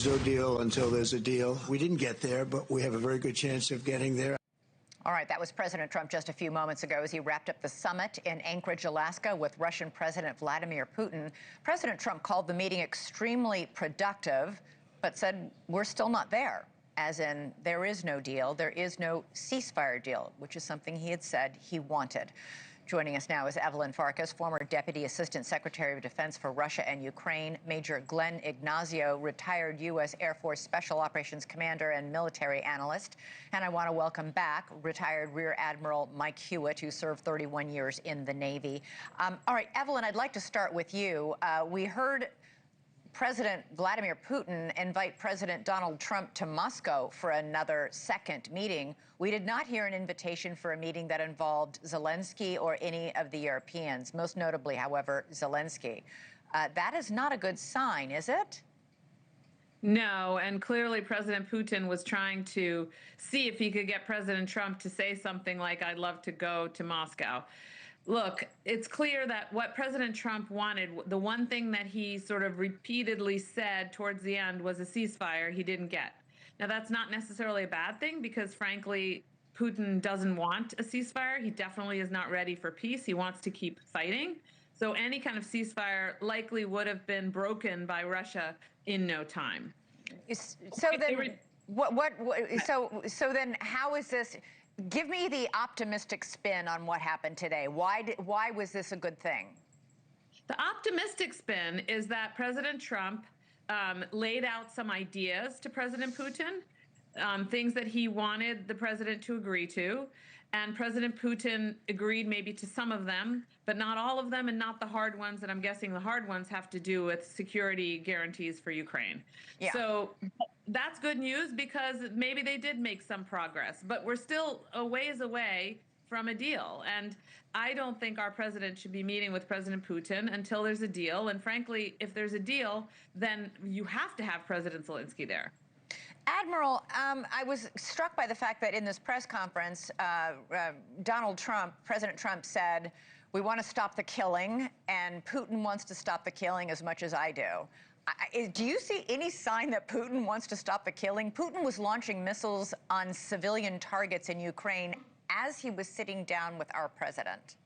No deal until there's a deal. We didn't get there, but we have a very good chance of getting there. All right, that was President Trump just a few moments ago as he wrapped up the summit in Anchorage, Alaska, with Russian President Vladimir Putin. President Trump called the meeting extremely productive, but said we're still not there, as in there is no deal, there is no ceasefire deal, which is something he had said he wanted. Joining us now is Evelyn Farkas, former Deputy Assistant Secretary of Defense for Russia and Ukraine, Major Glenn Ignacio, retired U.S. Air Force Special Operations Commander and military analyst. And I want to welcome back retired Rear Admiral Mike Hewitt, who served 31 years in the Navy. All right, Evelyn, I'd like to start with you. We heard President Vladimir Putin invite President Donald Trump to Moscow for another second meeting. We did not hear an invitation for a meeting that involved Zelensky or any of the Europeans, most notably, however, Zelensky. That is not a good sign, is it? No, and clearly President Putin was trying to see if he could get President Trump to say something like, I'd love to go to Moscow. Look, it's clear that what President Trump wanted, the one thing that he sort of repeatedly said towards the end was a ceasefire he didn't get. Now, that's not necessarily a bad thing because, frankly, Putin doesn't want a ceasefire. He definitely is not ready for peace. He wants to keep fighting. So any kind of ceasefire likely would have been broken by Russia in no time. So then, so then how is this? Give me the optimistic spin on what happened today. Why was this a good thing? The optimistic spin is that President Trump laid out some ideas to President Putin, things that he wanted the president to agree to. And President Putin agreed maybe to some of them, but not all of them and not the hard ones. And I'm guessing the hard ones have to do with security guarantees for Ukraine. Yeah. So that's good news because maybe they did make some progress, but we're still a ways away from a deal. And I don't think our president should be meeting with President Putin until there's a deal. And frankly, if there's a deal, then you have to have President Zelensky there. Admiral, I was struck by the fact that in this press conference, President Trump said, we want to stop the killing, and Putin wants to stop the killing as much as I do. Do you see any sign that Putin wants to stop the killing? Putin was launching missiles on civilian targets in Ukraine as he was sitting down with our president.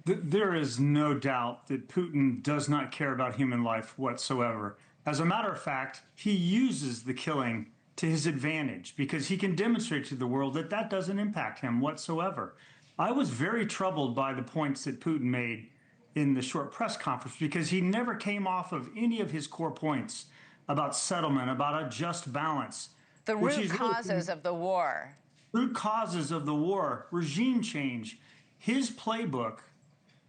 There is no doubt that Putin does not care about human life whatsoever. As a matter of fact, he uses the killing to his advantage because he can demonstrate to the world that that doesn't impact him whatsoever. I was very troubled by the points that Putin made in the short press conference because he never came off of any of his core points about settlement, about a just balance. The root causes of the war. Root causes of the war, regime change. His playbook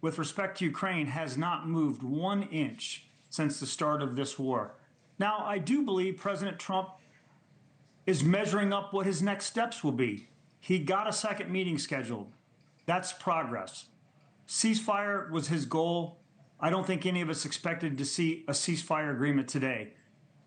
with respect to Ukraine has not moved 1 inch since the start of this war. Now, I do believe President Trump is measuring up what his next steps will be. He got a second meeting scheduled. That's progress. Ceasefire was his goal. I don't think any of us expected to see a ceasefire agreement today.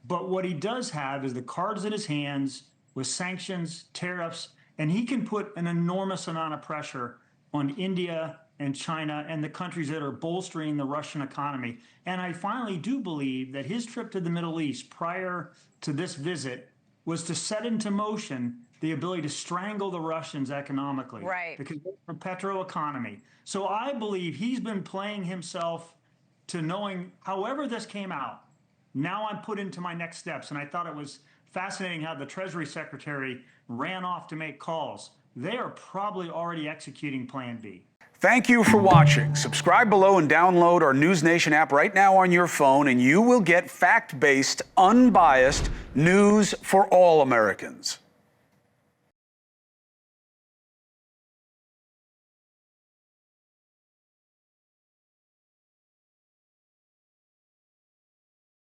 But what he does have is the cards in his hands with sanctions, tariffs, and he can put an enormous amount of pressure on India and China and the countries that are bolstering the Russian economy. And I finally do believe that his trip to the Middle East prior to this visit was to set into motion the ability to strangle the Russians economically. Right. Because of petro economy. So I believe he's been playing himself to knowing, however this came out, now I'm put into my next steps. And I thought it was fascinating how the Treasury Secretary ran off to make calls. They are probably already executing Plan B. Thank you for watching. Subscribe below and download our NewsNation app right now on your phone, and you will get fact-based, unbiased news for all Americans.